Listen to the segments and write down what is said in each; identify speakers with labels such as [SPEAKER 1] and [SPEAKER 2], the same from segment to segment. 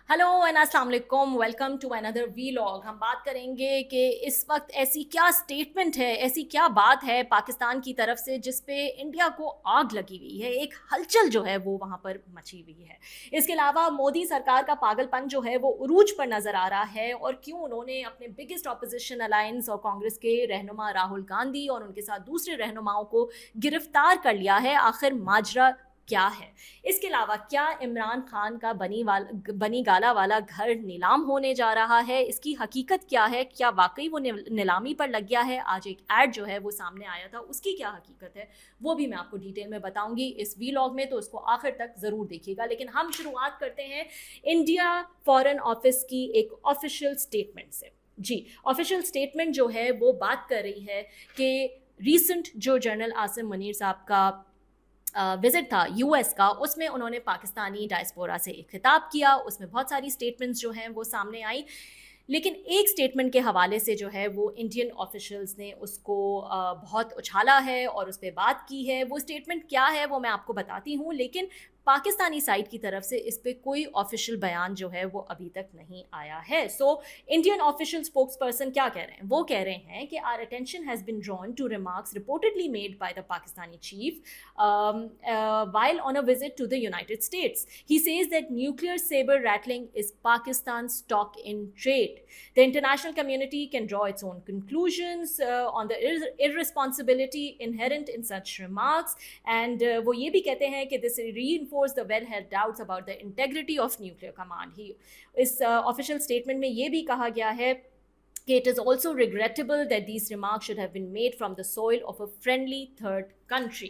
[SPEAKER 1] Hello and अस्सलाम वालेकुम, welcome to another vlog. हम बात करेंगे कि इस वक्त ऐसी क्या स्टेटमेंट है, ऐसी क्या बात है पाकिस्तान की तरफ से जिस पे इंडिया को आग लगी हुई है, एक हलचल जो है वो वहाँ पर मची हुई है। इसके अलावा मोदी सरकार का पागलपन जो है वो उरूज पर नज़र आ रहा है और क्यों उन्होंने अपने बिगेस्ट ऑपोजिशन अलायंस और कांग्रेस के रहनुमा राहुल गांधी और उनके साथ दूसरे रहनुमाओं को गिरफ्तार कर लिया है, आखिर माजरा क्या है। इसके अलावा क्या इमरान खान का बनी गाला वाला घर नीलाम होने जा रहा है, इसकी हकीकत क्या है, क्या वाकई वो नीलामी पर लग गया है। आज एक ऐड जो है वो सामने आया था, उसकी क्या हकीकत है वो भी मैं आपको डिटेल में बताऊंगी इस वीलॉग में, तो उसको आखिर तक ज़रूर देखिएगा। लेकिन हम शुरुआत करते हैं इंडिया फॉरेन ऑफिस की एक ऑफिशियल स्टेटमेंट से। जी, ऑफिशियल स्टेटमेंट जो है वो बात कर रही है कि रीसेंट जो जनरल आसिम मुनीर साहब का विजिट था यूएस का, उसमें उन्होंने पाकिस्तानी डायस्पोरा से एक खिताब किया। उसमें बहुत सारी स्टेटमेंट्स जो हैं वो सामने आई, लेकिन एक स्टेटमेंट के हवाले से जो है वो इंडियन ऑफिशियल्स ने उसको बहुत उछाला है और उस पर बात की है। वो स्टेटमेंट क्या है वो मैं आपको बताती हूँ, लेकिन पाकिस्तानी साइड की तरफ से इस पर कोई ऑफिशियल बयान जो है वो अभी तक नहीं आया है। So Indian official spokesperson क्या कह रहे हैं, वो कह रहे हैं कि our attention has been drawn to remarks reportedly made by the Pakistani chief while on a visit to the United States. He says that nuclear saber rattling is Pakistan's stock in trade. The international community can draw its own conclusions on the irresponsibility inherent in such remarks. And वो ये भी कहते हैं कि this reinforce the well-held doubts about the integrity of nuclear command. इस official statement में ये भी कहा गया है कि it is also regrettable that these remarks should have been made from the soil of a friendly third country.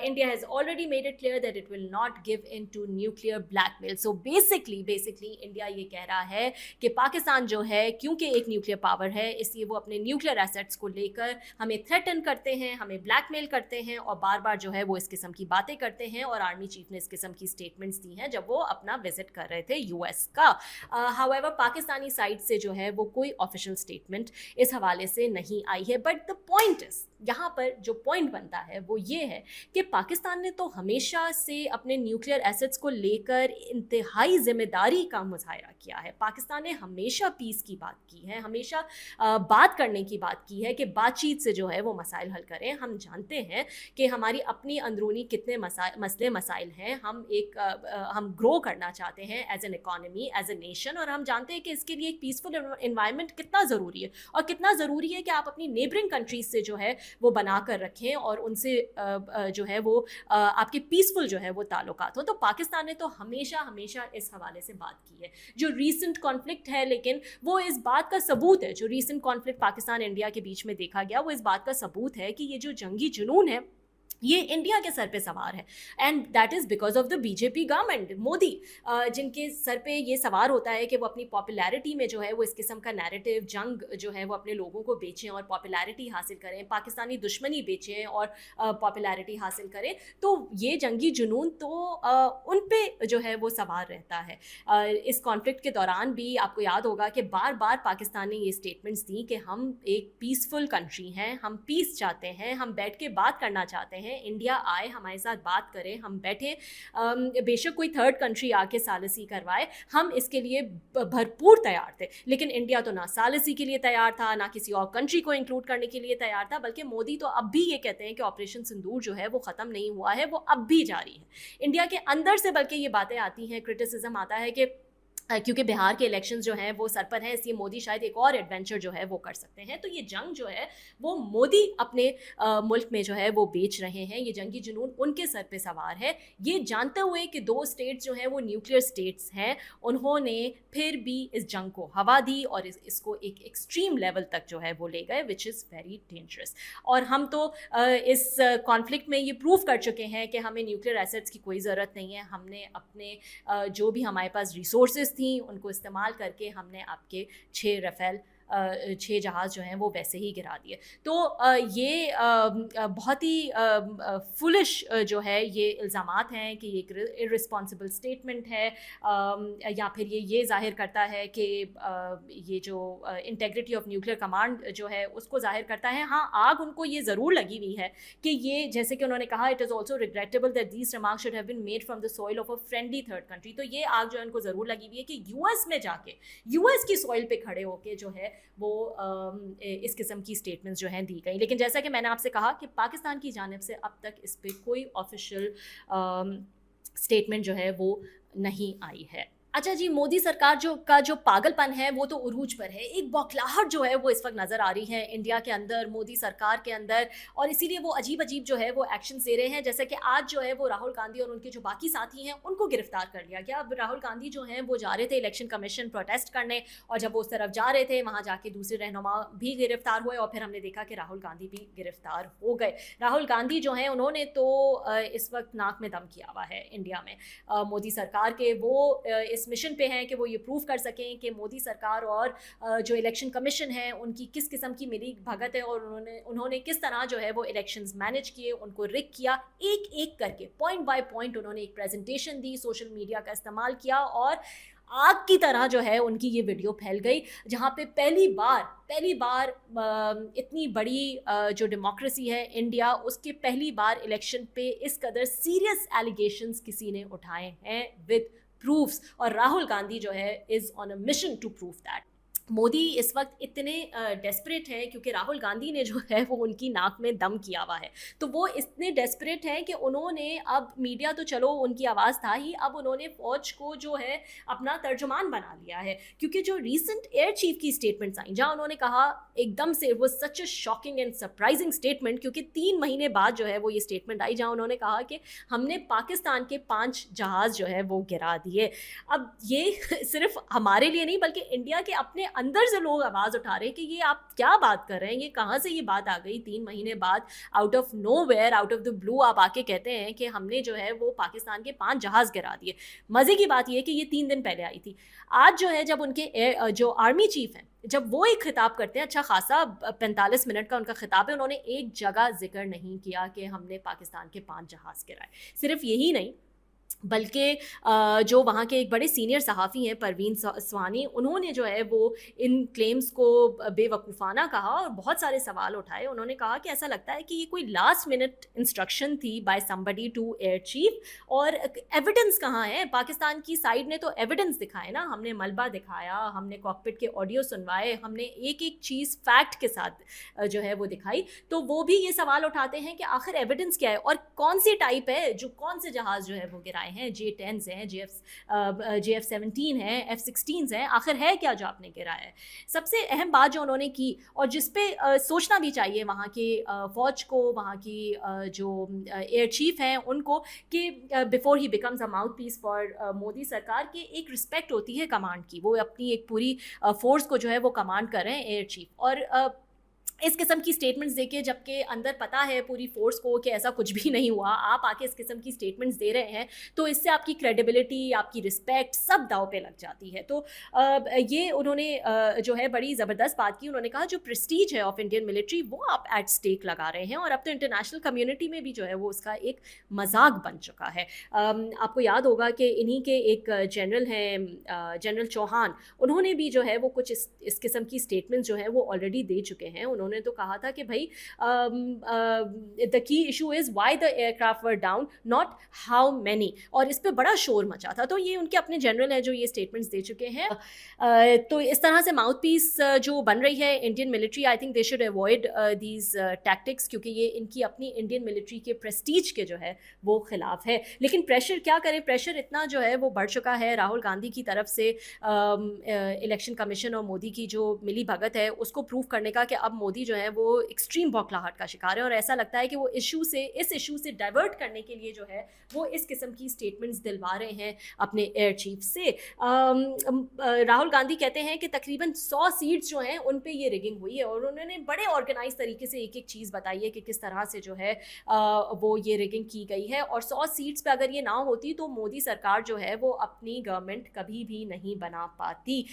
[SPEAKER 1] India has already made it clear that it will not give in to nuclear blackmail. So basically India ये कह रहा है कि पाकिस्तान जो है क्योंकि एक nuclear power है, इसलिए वो अपने न्यूक्लियर एसेट्स को लेकर हमें थ्रेटन करते हैं, हमें ब्लैकमेल करते हैं और बार बार जो है वो इस किस्म की बातें करते हैं। और आर्मी चीफ ने इस किस्म की स्टेटमेंट्स दी हैं जब वो अपना विजिट कर रहे थे यूएस का। हाउएवर पाकिस्तानी साइड से जो है वो कोई ऑफिशियल स्टेटमेंट इस हवाले से नहीं आई है। बट द पॉइंट इज, यहाँ पर जो पॉइंट बनता है वो ये है कि पाकिस्तान ने तो हमेशा से अपने न्यूक्लियर एसेट्स को लेकर इंतहाई जिम्मेदारी का मुजाहरा किया है। पाकिस्तान ने हमेशा पीस की बात की है, हमेशा बात करने की बात की है कि बातचीत से जो है वो मसाइल हल करें। हम जानते हैं कि हमारी अपनी अंदरूनी कितने मसले मसाइल हैं। हम ग्रो करना चाहते हैं as an economy, as a nation, और हम जानते हैं कि इसके लिए एक पीसफुल इन्वायरमेंट कितना ज़रूरी है और कितना ज़रूरी है कि आप अपनी नेबरिंग कंट्रीज से जो है वो बना कर रखें और उनसे जो है वो आपके पीसफुल जो है वो ताल्लुकात हो। तो पाकिस्तान ने तो हमेशा इस हवाले से बात की है। जो रीसेंट कॉन्फ्लिक्ट है, लेकिन वो इस बात का सबूत है, जो रीसेंट कॉन्फ्लिक्ट पाकिस्तान इंडिया के बीच में देखा गया वो इस बात का सबूत है कि ये जो जंगी जुनून है ये इंडिया के सर पे सवार है। And that is because of the BJP government, Modi, जिनके सर पे ये सवार होता है कि वो अपनी पॉपुलैरिटी में जो है वो इस किस्म का नैरेटिव जंग जो है वो अपने लोगों को बेचें और पॉपुलैरिटी हासिल करें, पाकिस्तानी दुश्मनी बेचें और पॉपुलैरिटी हासिल करें। तो ये जंगी जुनून तो उन पे जो है वो सवार रहता है। इस कॉन्फ्लिक्ट के दौरान भी आपको याद होगा कि बार बार पाकिस्तान ने ये स्टेटमेंट्स दी कि हम एक पीसफुल कंट्री हैं, हम पीस चाहते हैं, हम बैठ के बात करना चाहते हैं, इंडिया आए हमारे साथ बात करें, हम बैठे, बेशक कोई थर्ड कंट्री आके सालिसी करवाए, हम इसके लिए भरपूर तैयार थे। लेकिन इंडिया तो ना सालिसी के लिए तैयार था, ना किसी और कंट्री को इंक्लूड करने के लिए तैयार था, बल्कि मोदी तो अब भी ये कहते हैं कि ऑपरेशन सिंदूर जो है वो ख़त्म नहीं हुआ है, वो अब भी जारी है। इंडिया के अंदर से बल्कि ये बातें आती हैं, क्रिटिसिज्म आता है कि क्योंकि बिहार के इलेक्शंस जो हैं वो सर पर हैं, इसलिए मोदी शायद एक और एडवेंचर जो है वो कर सकते हैं। तो ये जंग जो है वो मोदी अपने मुल्क में जो है वो बेच रहे हैं, ये जंगी जुनून उनके सर पे सवार है। ये जानते हुए कि दो स्टेट्स जो हैं वो न्यूक्लियर स्टेट्स हैं, उन्होंने फिर भी इस जंग को हवा दी और इसको एक एक्सट्रीम लेवल तक जो है वो ले गए, विच इज़ वेरी डेंजरस। और हम तो इस कॉन्फ्लिक्ट में ये प्रूव कर चुके हैं कि हमें न्यूक्लियर एसेट्स की कोई ज़रूरत नहीं है। हमने अपने जो भी हमारे पास रिसोर्सेज थी उनको इस्तेमाल करके हमने आपके 6 राफेल 6 जहाज़ जो हैं वो वैसे ही गिरा दिए। तो ये बहुत ही फुलिश जो है ये इल्ज़ामात हैं कि ये एक इर्रिस्पॉन्सिबल स्टेटमेंट है, या फिर ये ज़ाहिर करता है कि ये जो इंटेग्रिटी ऑफ न्यूक्लियर कमांड जो है उसको ज़ाहिर करता है। हाँ, आग उनको ये ज़रूर लगी हुई है कि ये, जैसे कि उन्होंने कहा, it is also regrettable that these remarks should have been made from the soil of a friendly third country. तो ये आग जो है उनको ज़रूर लगी हुई है कि यूएस में जाके यूएस की सॉइल पे खड़े होके जो है वो इस किस्म की स्टेटमेंट्स जो हैं दी गई। लेकिन जैसा कि मैंने आपसे कहा कि पाकिस्तान की जानिब से अब तक इस पर कोई ऑफिशियल स्टेटमेंट जो है वो नहीं आई है। अच्छा जी, मोदी सरकार जो पागलपन है वो तो उरूज पर है। एक बौखलाहट जो है वो इस वक्त नज़र आ रही है इंडिया के अंदर, मोदी सरकार के अंदर, और इसीलिए वो अजीब अजीब जो है वो एक्शन दे रहे हैं। जैसे कि आज जो है वो राहुल गांधी और उनके जो बाकी साथी हैं उनको गिरफ्तार कर लिया गया। अब राहुल गांधी जो हैं वो जा रहे थे इलेक्शन कमीशन प्रोटेस्ट करने, और जब वो उस तरफ जा रहे थे वहाँ जाके दूसरे रहनुमा भी गिरफ्तार हुए, और फिर हमने देखा कि राहुल गांधी भी गिरफ्तार हो गए। राहुल गांधी जो हैं उन्होंने तो इस वक्त नाक में दम किया हुआ है इंडिया में मोदी सरकार के। वो इस मिशन पे हैं कि वो ये प्रूव कर सकें कि मोदी सरकार और जो इलेक्शन कमीशन है उनकी किस किस्म की मिली भगत है, और उन्होंने किस तरह जो है वो इलेक्शंस मैनेज किए, उनको रिग किया, एक एक करके पॉइंट बाय पॉइंट उन्होंने एक प्रेजेंटेशन दी, सोशल मीडिया का इस्तेमाल किया, और आग की तरह जो है उनकी ये वीडियो फैल गई, जहाँ पे पहली बार इतनी बड़ी जो डेमोक्रेसी है इंडिया, उसके पहली बार इलेक्शन पे इस कदर सीरियस एलिगेशंस किसी ने उठाए हैं विद प्रूफ्स, और राहुल गांधी जो है is on a mission to prove that. Modi इस वक्त इतने डेस्परेट हैं क्योंकि राहुल गांधी ने जो है वो उनकी नाक में दम किया हुआ है। तो वो इतने डेस्परेट हैं कि उन्होंने, अब मीडिया तो चलो उनकी आवाज़ था ही, अब उन्होंने फौज को जो है अपना तर्जुमान बना लिया है। क्योंकि जो रीसेंट एयर चीफ की स्टेटमेंट्स आई, जहाँ उन्होंने कहा एकदम से, वो such a shocking and surprising statement, क्योंकि 3 महीने बाद जो है वो ये स्टेटमेंट आई, जहाँ उन्होंने कहा कि हमने पाकिस्तान के 5 जहाज़ जो है वो गिरा दिए। अब ये सिर्फ हमारे लिए नहीं बल्कि इंडिया के अपने अंदर से लोग आवाज़ उठा रहे हैं कि ये आप क्या बात कर रहे हैं, ये कहाँ से ये बात आ गई 3 महीने बाद, out of nowhere, out of the blue आप आके कहते हैं कि हमने जो है वो पाकिस्तान के 5 जहाज़ गिरा दिए। मज़े की बात ये है कि ये 3 दिन पहले आई थी। आज जो है जब उनके जो आर्मी चीफ हैं, जब वो एक खिताब करते हैं, अच्छा खासा 45 मिनट का उनका खिताब है, उन्होंने एक जगह जिक्र नहीं किया कि हमने पाकिस्तान के 5 जहाज़ गिराए। सिर्फ यही नहीं बल्कि जो वहाँ के एक बड़े सीनियर सहाफ़ी हैं परवीन स्वानी, उन्होंने जो है वो इन क्लेम्स को बेवकूफ़ाना कहा और बहुत सारे सवाल उठाए। उन्होंने कहा कि ऐसा लगता है कि ये कोई लास्ट मिनट इंस्ट्रक्शन थी by somebody to air chief, और एविडेंस कहाँ है? पाकिस्तान की साइड ने तो एविडेंस दिखाए ना, हमने मलबा दिखाया, हमने कॉकपिट के ऑडियो सुनवाए, हमने एक एक चीज़ फैक्ट के साथ जो है वो दिखाई। तो वो भी ये सवाल उठाते हैं कि आखिर एविडेंस क्या है और कौन सी टाइप है, जो कौन से जहाज़ जो है वो गिराए हैं, J-10s हैं, JF-17 हैं, F-16s हैं, आखिर है क्या जो आपने गिराया है? सबसे अहम बात जो उन्होंने की और जिस पे सोचना भी चाहिए वहाँ की फ़ौज को, वहाँ की जो एयर चीफ हैं उनको, कि before he becomes a mouthpiece for Modi सरकार, की एक रिस्पेक्ट होती है कमांड की, वो अपनी एक पूरी फोर्स को जो है वो कमांड कर रहे हैं एयर चीफ। और इस किस्म की स्टेटमेंट्स देके, जबकि अंदर पता है पूरी फोर्स को कि ऐसा कुछ भी नहीं हुआ, आप आके इस किस्म की स्टेटमेंट्स दे रहे हैं, तो इससे आपकी क्रेडिबिलिटी, आपकी रिस्पेक्ट सब दाव पे लग जाती है। तो ये उन्होंने जो है बड़ी ज़बरदस्त बात की। उन्होंने कहा जो प्रेस्टीज है ऑफ इंडियन मिलिट्री वो आप एट स्टेक लगा रहे हैं, और अब तो इंटरनेशनल कम्युनिटी में भी जो है वो उसका एक मजाक बन चुका है। आपको याद होगा कि इन्हीं के एक जनरल हैं, जनरल चौहान, उन्होंने भी जो है वो कुछ इस किस्म की स्टेटमेंट्स जो है वो ऑलरेडी दे चुके हैं। उन्होंने तो कहा था कि भाई the key issue is why the aircraft were down, not how many, और इस पर बड़ा शोर मचा था। तो ये उनके अपने जनरल हैं जो ये स्टेटमेंट्स दे चुके हैं। तो इस तरह से माउथ पीस जो बन रही है Indian military, I think they should avoid these tactics, क्योंकि ये इनकी अपनी इंडियन मिलिट्री के प्रेस्टीज के जो है वो खिलाफ है। लेकिन प्रेशर क्या करें, प्रेशर इतना जो है वो बढ़ चुका है राहुल गांधी की तरफ से इलेक्शन कमीशन और मोदी की जो मिली भगत है उसको प्रूव करने का, कि अब मोदी जो है वो एक्सट्रीम बौखलाहट का शिकार है, और ऐसा लगता है कि वो इस इशू से डाइवर्ट करने के लिए जो है वो इस किस्म की स्टेटमेंट्स दिलवा रहे हैं अपने एयर चीफ से। राहुल गांधी कहते हैं कि तकरीबन 100 सीट्स जो हैं उन पे ये रिगिंग हुई है, और उन्होंने बड़े ऑर्गेनाइज तरीके से एक एक चीज़ बताई है कि किस तरह से जो है वो ये रिगिंग की गई है, और 100 सीट्स पे अगर ये ना होती तो मोदी सरकार जो है वो अपनी गवर्नमेंट कभी भी नहीं बना पाती।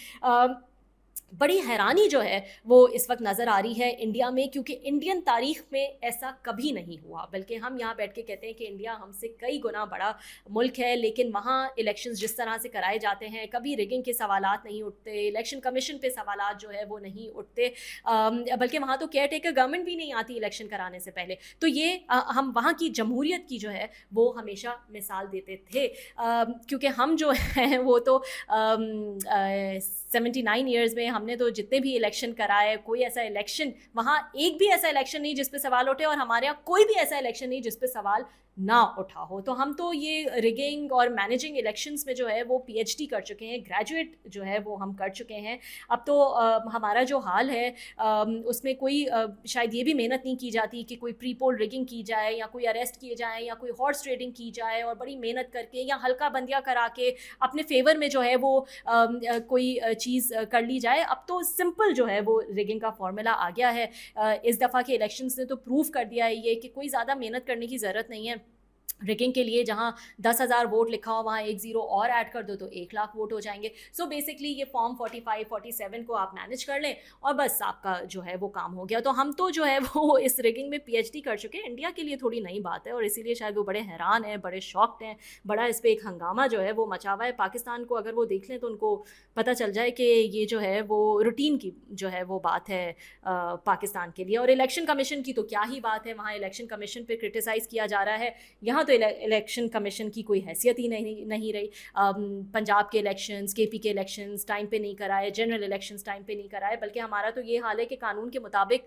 [SPEAKER 1] बड़ी हैरानी जो है वो इस वक्त नज़र आ रही है इंडिया में, क्योंकि इंडियन तारीख में ऐसा कभी नहीं हुआ। बल्कि हम यहाँ बैठ के कहते हैं कि इंडिया हमसे कई गुना बड़ा मुल्क है, लेकिन वहाँ इलेक्शंस जिस तरह से कराए जाते हैं, कभी रिगिंग के सवालात नहीं उठते, इलेक्शन कमीशन पे सवालात जो है वो नहीं उठते, बल्कि वहाँ तो केयर टेकर गवर्नमेंट भी नहीं आती इलेक्शन कराने से पहले। तो ये हम वहाँ की जमहूरियत की जो है वो हमेशा मिसाल देते थे, क्योंकि हम जो हैं वो तो 79 ईयर्स में हमने तो जितने भी इलेक्शन कराए, कोई ऐसा इलेक्शन, वहाँ एक भी ऐसा इलेक्शन नहीं जिस पे सवाल उठे, और हमारे यहाँ कोई भी ऐसा इलेक्शन नहीं जिस पे सवाल ना उठा हो। तो हम तो ये रिगिंग और मैनेजिंग इलेक्शंस में जो है वो पीएचडी कर चुके हैं, ग्रेजुएट जो है वो हम कर चुके हैं। अब तो हमारा जो हाल है उसमें कोई शायद ये भी मेहनत नहीं की जाती कि कोई प्री पोल रिगिंग की जाए, या कोई अरेस्ट किए जाए, या कोई हॉर्स ट्रेडिंग की जाए और बड़ी मेहनत करके या हल्का बंदियाँ करा के अपने फेवर में जो है वो कोई चीज़ कर ली जाए। अब तो सिंपल जो है वो रिगिंग का फॉर्मूला आ गया है। इस दफ़ा के इलेक्शंस ने तो प्रूव कर दिया है ये कि कोई ज़्यादा मेहनत करने की ज़रूरत नहीं है। रिगिंग के लिए जहाँ 10,000 वोट लिखा हो वहाँ एक ज़ीरो और ऐड कर दो तो 1 लाख वोट हो जाएंगे। सो बेसिकली ये फॉर्म 45 47 को आप मैनेज कर लें और बस आपका जो है वो काम हो गया। तो हम तो जो है वो इस रिगिंग में पीएचडी कर चुके हैं। इंडिया के लिए थोड़ी नई बात है और इसीलिए शायद वो बड़े हैरान हैं, बड़े शॉक्ड हैं, बड़ा इस पर एक हंगामा जो है वो मचा हुआ है। पाकिस्तान को अगर वो देख लें तो उनको पता चल जाए कि ये जो है वो रूटीन की जो है वो बात है पाकिस्तान के लिए। और इलेक्शन कमीशन की तो क्या ही बात है, वहाँ इलेक्शन कमीशन पर क्रिटिसाइज़ किया जा रहा है, यहाँ तो इलेक्शन कमीशन की कोई हैसियत ही नहीं रही। पंजाब के इलेक्शंस, केपी के इलेक्शंस टाइम पे नहीं कराए, जनरल इलेक्शंस टाइम पे नहीं कराए, बल्कि हमारा तो ये हाल है कि कानून के मुताबिक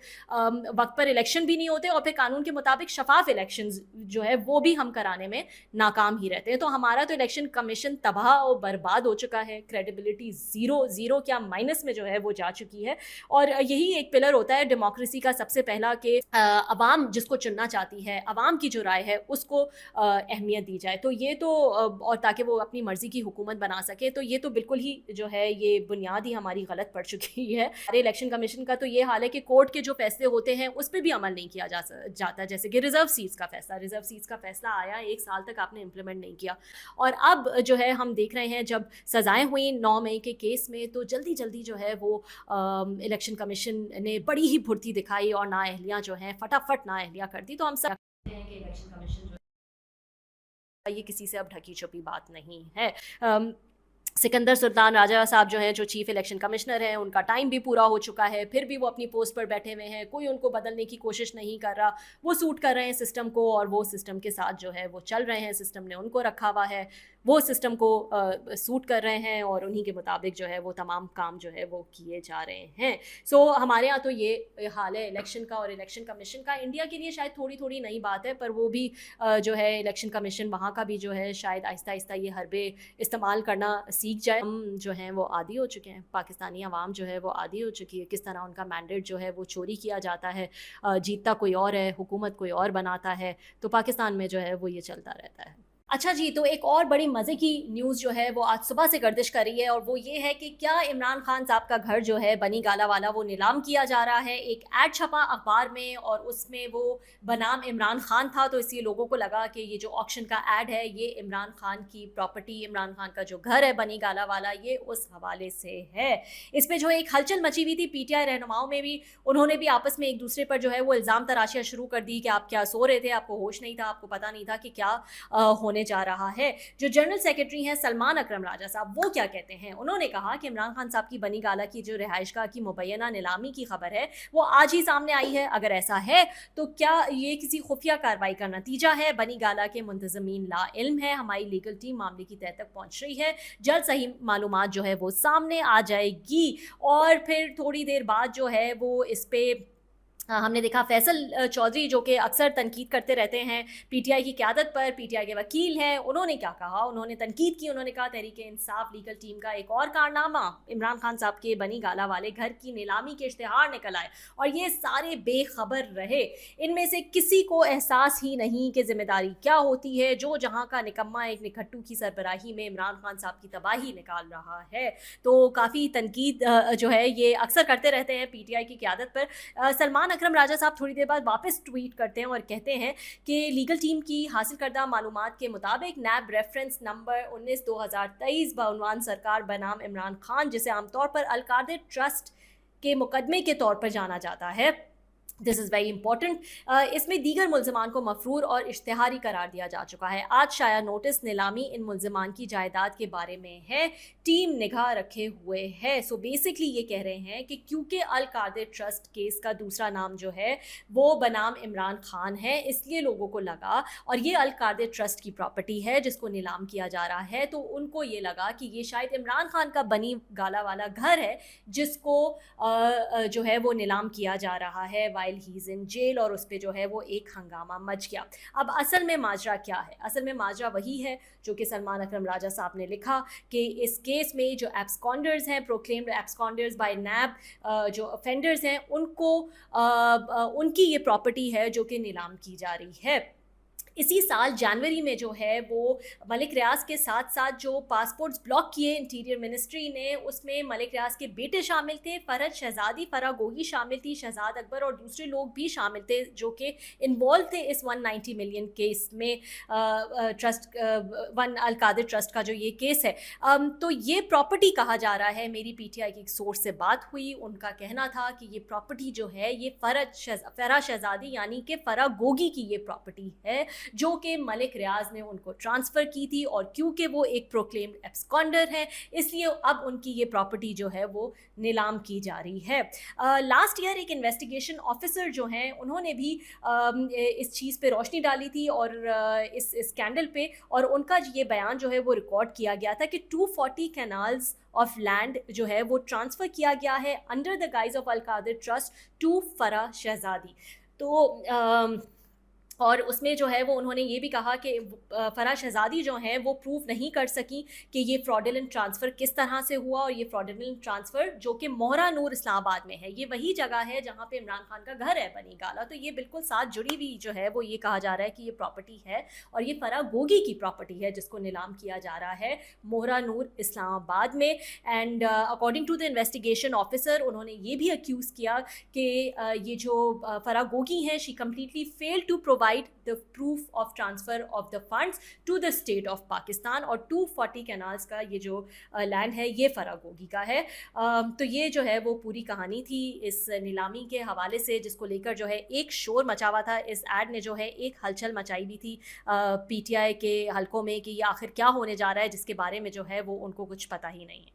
[SPEAKER 1] वक्त पर इलेक्शन भी नहीं होते और फिर कानून के मुताबिक शफाफ इलेक्शंस जो है वो भी हम कराने में नाकाम ही रहते हैं। तो हमारा तो इलेक्शन कमीशन तबाह और बर्बाद हो चुका है, क्रेडिबिलिटी ज़ीरो क्या माइनस में जो है वो जा चुकी है। और यही एक पिलर होता है डेमोक्रेसी का सबसे पहला कि अवाम जिसको चुनना चाहती है, अवाम की जो राय है उसको अहमियत दी जाए। तो ये तो और ताकि वो अपनी मर्ज़ी की हुकूमत बना सके, तो ये तो बिल्कुल ही जो है ये बुनियाद ही हमारी गलत पड़ चुकी है। हमारे इलेक्शन कमीशन का तो ये हाल है कि कोर्ट के जो फैसले होते हैं उस पर भी अमल नहीं किया जाता। जैसे कि रिज़र्व सीट्स का फैसला आया, 1 साल तक आपने इम्प्लीमेंट नहीं किया। और अब जो है हम देख रहे हैं जब सज़ाएँ हुई 9 मई के केस में, तो जल्दी जो है वो इलेक्शन कमीशन ने बड़ी ही फुर्ती दिखाई और नाअहलियाँ जो हैं फटाफट नाअहलियाँ कर दी। तो हम सब हैं कि इलेक्शन कमीशन ये किसी से अब ढकी छुपी बात नहीं है। सिकंदर सुल्तान राजा साहब जो हैं, जो चीफ इलेक्शन कमिश्नर हैं, उनका टाइम भी पूरा हो चुका है, फिर भी वो अपनी पोस्ट पर बैठे हुए हैं, कोई उनको बदलने की कोशिश नहीं कर रहा। वो सूट कर रहे हैं सिस्टम को और वो सिस्टम के साथ जो है वो चल रहे हैं, सिस्टम ने उनको रखा हुआ है, वो सिस्टम को सूट कर रहे हैं और उन्हीं के मुताबिक जो है वो तमाम काम जो है वो किए जा रहे हैं। सो हमारे यहाँ तो ये हाल है इलेक्शन का और इलेक्शन कमीशन का। इंडिया के लिए शायद थोड़ी नई बात है, पर वो भी जो है इलेक्शन कमीशन वहाँ का भी जो है शायद आहिस्ता आहिस्ता ये हरबे इस्तेमाल करना सीख जाए। हम जो हैं वो आदी हो चुके हैं, पाकिस्तानी अवाम जो है वो आदी हो चुकी है किस तरह उनका मैंडेट जो है वो चोरी किया जाता है, जीतता कोई और है, हुकूमत कोई और बनाता है। तो पाकिस्तान में जो है वो ये चलता रहता है। अच्छा जी, तो एक और बड़ी मज़े की न्यूज़ जो है वो आज सुबह से गर्दिश कर रही है और वो ये है कि क्या इमरान खान साहब का घर जो है बनी गाला वाला वो नीलाम किया जा रहा है। एक ऐड छपा अखबार में और उसमें वो बनाम इमरान खान था, तो इसलिए लोगों को लगा कि ये जो ऑक्शन का ऐड है ये इमरान खान की प्रॉपर्टी, इमरान खान का जो घर है बनी गाला वाला, ये उस हवाले से है। इस पर जो एक हलचल मची हुई थी, पीटीआई रहनुमाओं में भी, उन्होंने भी आपस में एक दूसरे पर जो है वो इल्ज़ाम तराशियाँ शुरू कर दी कि आप क्या सो रहे थे, आपको होश नहीं था, आपको पता नहीं था कि क्या होने जा रहा है। जो जनरल सेक्रेटरी हैं सलमान अकरम राजा साहब, वो क्या कहते हैं, उन्होंने कहा कि इमरान खान साहब की बनी गाला की जो रिहाइशगाह की मुबैना नीलामी की खबर है वो आज ही सामने आई है। अगर ऐसा है तो क्या ये किसी खुफिया कार्रवाई का नतीजा है? बनी गाला के मुंतजमीन ला इल्म है, हमारी लीगल टीम मामले की तह तक पहुंच रही है, जल्द सही मालूमात जो है वो सामने आ जाएगी। और फिर थोड़ी देर बाद जो है वो इस पे हमने देखा फैसल चौधरी जो कि अक्सर तनकीद करते रहते हैं पीटीआई की क़यादत पर, पीटीआई के वकील हैं, उन्होंने क्या कहा, उन्होंने तनकीद की। उन्होंने कहा तहरीक-ए-इंसाफ लीगल टीम का एक और कारनामा, इमरान खान साहब के बनी गाला वाले घर की नीलामी के इश्तिहार निकल आए और ये सारे बेखबर रहे। इनमें से किसी को एहसास ही नहीं कि जिम्मेदारी क्या होती है। जो जहाँ का निकम्मा एक निकट्टू की सरबराही में इमरान खान साहब की तबाही निकाल रहा है। तो काफ़ी तनकीद जो है ये अक्सर करते रहते हैं पीटीआई की क़यादत पर। सलमान اکرم راجہ صاحب تھوڑی دیر بعد واپس ٹویٹ کرتے ہیں اور کہتے ہیں کہ لیگل ٹیم کی حاصل کردہ معلومات کے مطابق نیب ریفرنس نمبر 19/2023 بعنوان سرکار بنام عمران خان، جسے عام طور پر القاعدہ ٹرسٹ کے مقدمے کے طور پر جانا جاتا ہے، دس از ویری امپورٹنٹ، اس میں دیگر ملزمان کو مفرور اور اشتہاری قرار دیا جا چکا ہے۔ آج شائع نوٹس نیلامی ان ملزمان کی جائیداد کے بارے میں ہے، ٹیم نگاہ رکھے ہوئے ہے۔ سو بیسکلی یہ کہہ رہے ہیں کہ کیونکہ القاعدہ ٹرسٹ کیس کا دوسرا نام جو ہے وہ بنام عمران خان ہے، اس لیے لوگوں کو لگا، اور یہ القاعدہ ٹرسٹ کی پراپرٹی ہے جس کو نیلام کیا جا رہا ہے، تو ان کو یہ لگا کہ یہ شاید عمران خان کا بنی گالا والا گھر ہے جس کو جو ہے وہ نیلام کیا جا رہا ہے while he is in jail، اور اس پہ جو ہے وہ ایک ہنگامہ مچ گیا۔ اب اصل میں ماجرا کیا ہے؟ اصل میں ماجرا وہی ہے جو کہ سلمان اکرم راجہ صاحب نے لکھا کہ اس کیس میں جو ایبسکانڈرز ہیں، پروکلیمڈ ایبسکانڈرز بائی نیب، جو افینڈرز ہیں، ان کو ان کی یہ پراپرٹی ہے جو کہ نیلام کی جا رہی ہے۔ اسی سال جنوری میں جو ہے وہ ملک ریاض کے ساتھ ساتھ جو پاسپورٹس بلاک کیے انٹیریئر منسٹری نے، اس میں ملک ریاض کے بیٹے شامل تھے، فرحت شہزادی، فرح گوگی شامل تھی، شہزاد اکبر اور دوسرے لوگ بھی شامل تھے جو کہ انوالو تھے اس 190 ملین کیس میں، ٹرسٹ القاعدہ ٹرسٹ کا جو یہ کیس ہے۔ تو یہ پراپرٹی کہا جا رہا ہے، میری پی ٹی آئی کی ایک سورس سے بات ہوئی، ان کا کہنا تھا کہ یہ پراپرٹی جو ہے یہ فرح شہزادی یعنی کہ فرح گوگی کی یہ پراپرٹی ہے جو کہ ملک ریاض نے ان کو ٹرانسفر کی تھی، اور کیونکہ وہ ایک پروکلیمڈ ایبسکانڈر ہے اس لیے اب ان کی یہ پراپرٹی جو ہے وہ نیلام کی جا رہی ہے۔ لاسٹ ایئر ایک انویسٹیگیشن آفیسر جو ہیں انہوں نے بھی اس چیز پہ روشنی ڈالی تھی اور اس اسکینڈل پہ، اور ان کا یہ بیان جو ہے وہ ریکارڈ کیا گیا تھا کہ 240 کینالز آف لینڈ جو ہے وہ ٹرانسفر کیا گیا ہے under the guise of Al-Qaeda trust to Farah Shahzadi. تو اور اس میں جو ہے وہ انہوں نے یہ بھی کہا کہ فرح شہزادی جو ہیں وہ پروف نہیں کر سکیں کہ یہ فراڈولنٹ ٹرانسفر کس طرح سے ہوا، اور یہ فراڈولنٹ ٹرانسفر جو کہ موہرا نور اسلام آباد میں ہے، یہ وہی جگہ ہے جہاں پہ عمران خان کا گھر ہے بنی گالا، تو یہ بالکل ساتھ جڑی ہوئی جو ہے وہ یہ کہا جا رہا ہے کہ یہ پراپرٹی ہے، اور یہ فرح گوگی کی پراپرٹی ہے جس کو نیلام کیا جا رہا ہے موہرا نور اسلام آباد میں۔ And according to the investigation officer انہوں نے یہ بھی اکیوز کیا کہ یہ جو فرح گوگی ہیں she completely fail to provide the proof of transfer of the funds to the state of Pakistan، اور 240 canals کا یہ جو لینڈ ہے یہ فرح گوگی کا ہے۔ تو یہ جو ہے وہ پوری کہانی تھی اس نیلامی کے حوالے سے، جس کو لے کر جو ہے ایک شور مچا ہوا تھا، اس ایڈ نے جو ہے ایک ہلچل مچائی بھی تھی پی ٹی آئی کے حلقوں میں کہ یہ آخر کیا ہونے جا رہا ہے، جس کے بارے میں جو ہے وہ ان کو کچھ پتہ ہی نہیں ہے۔